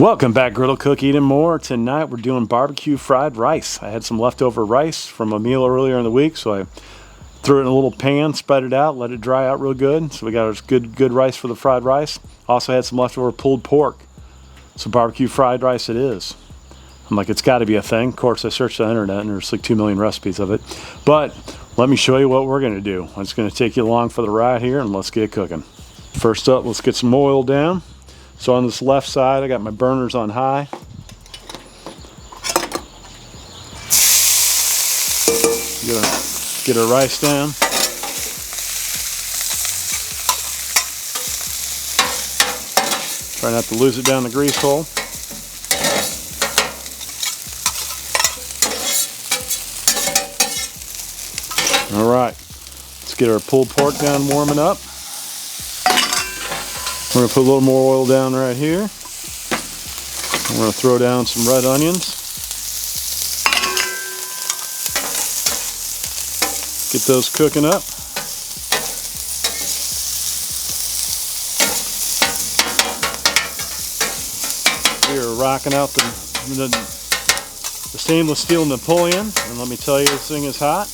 Welcome back, Griddle Cook, Eat and More. Tonight we're doing barbecue fried rice. I had some leftover rice from a meal earlier in the week, so I threw it in a little pan, spread it out, let it dry out real good. So we got our good rice for the fried rice. Also had some leftover pulled pork. So barbecue fried rice it is. I'm like, it's got to be a thing. Of course, I searched the internet and there's like 2 million recipes of it. But let me show you what we're going to do. I'm just going to take you along for the ride here and let's get cooking. First up, let's get some oil down. So on this left side, I got my burners on high. Get our rice down. Try not to lose it down the grease hole. All right, let's get our pulled pork down warming up. We're going to put a little more oil down right here. We're going to throw down some red onions. Get those cooking up. We are rocking out the stainless steel Napoleon, and let me tell you, this thing is hot.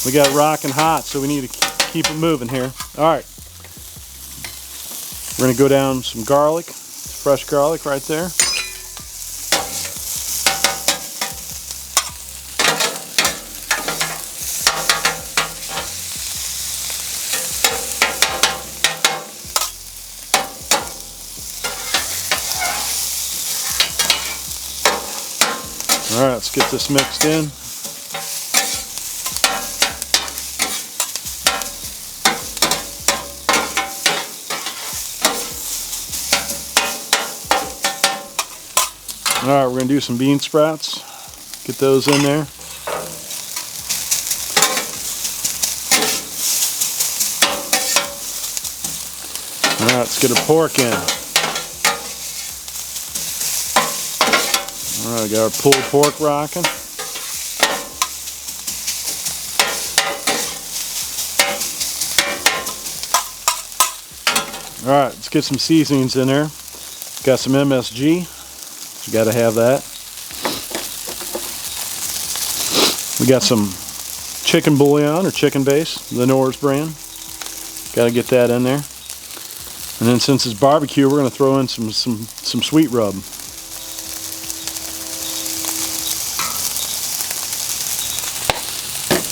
We got rocking hot, so we need to keep it moving here. All right. We're going to go down some garlic, fresh garlic right there. All right, let's get this mixed in. All right, we're going to do some bean sprouts. Get those in there. All right, let's get our pork in. All right, got our pulled pork rocking. All right, let's get some seasonings in there. Got some MSG. You got to have that. We got some chicken bouillon or chicken base, the Nor's brand. Got to get that in there. And then since it's barbecue, we're going to throw in some sweet rub.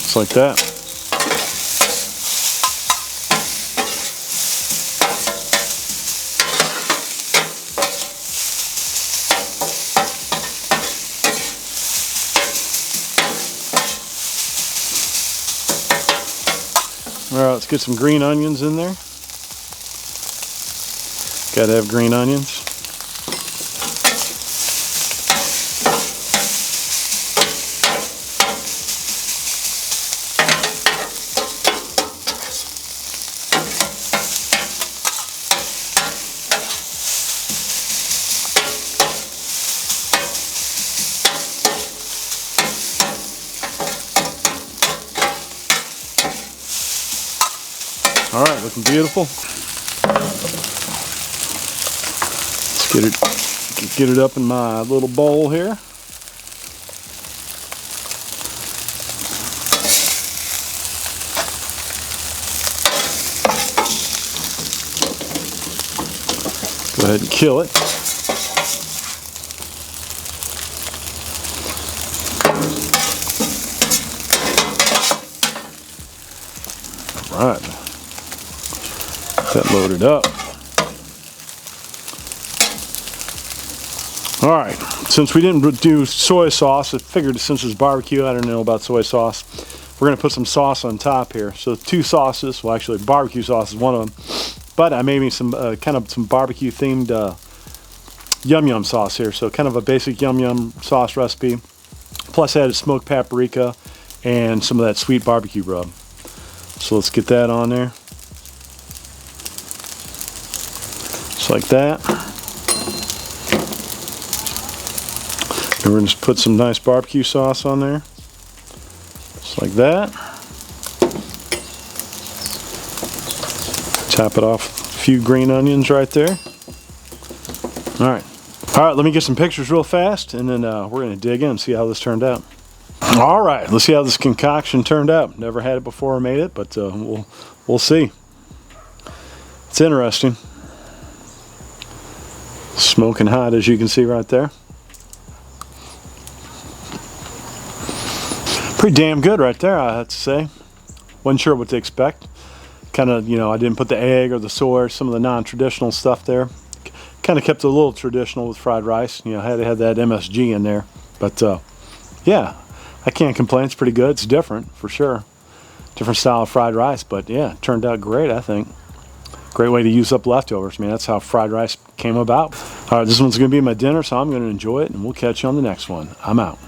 Just like that. All right, let's get some green onions in there. Got to have green onions. All right, looking beautiful. Let's get it up in my little bowl here. Go ahead and kill it. All right. That loaded up. All right, since we didn't do soy sauce, I figured since it's barbecue, I don't know about soy sauce. We're gonna put some sauce on top here. So 2 sauces, well actually barbecue sauce is one of them, but I made me some kind of some barbecue themed yum yum sauce here. So kind of a basic yum yum sauce recipe. Plus I added smoked paprika and some of that sweet barbecue rub. So let's get that on there. Just like that. And we're going to put some nice barbecue sauce on there. Just like that. Top it off few green onions right there. All right, let me get some pictures real fast, and then we're gonna dig in and see how this turned out. All right, let's see how this concoction turned out. Never had it before or made it, but we'll see. It's interesting. Smoking hot, as you can see right there. Pretty damn good right there, I have to say. Wasn't sure what to expect. Kind of, you know, I didn't put the egg or the soy, some of the non-traditional stuff there. Kind of kept it a little traditional with fried rice. You know, had to have that MSG in there. But yeah, I can't complain. It's pretty good. It's different for sure. Different style of fried rice, but yeah, it turned out great, I think. Great way to use up leftovers. I mean, that's how fried rice came about. All right, this one's going to be my dinner, so I'm going to enjoy it, and we'll catch you on the next one. I'm out.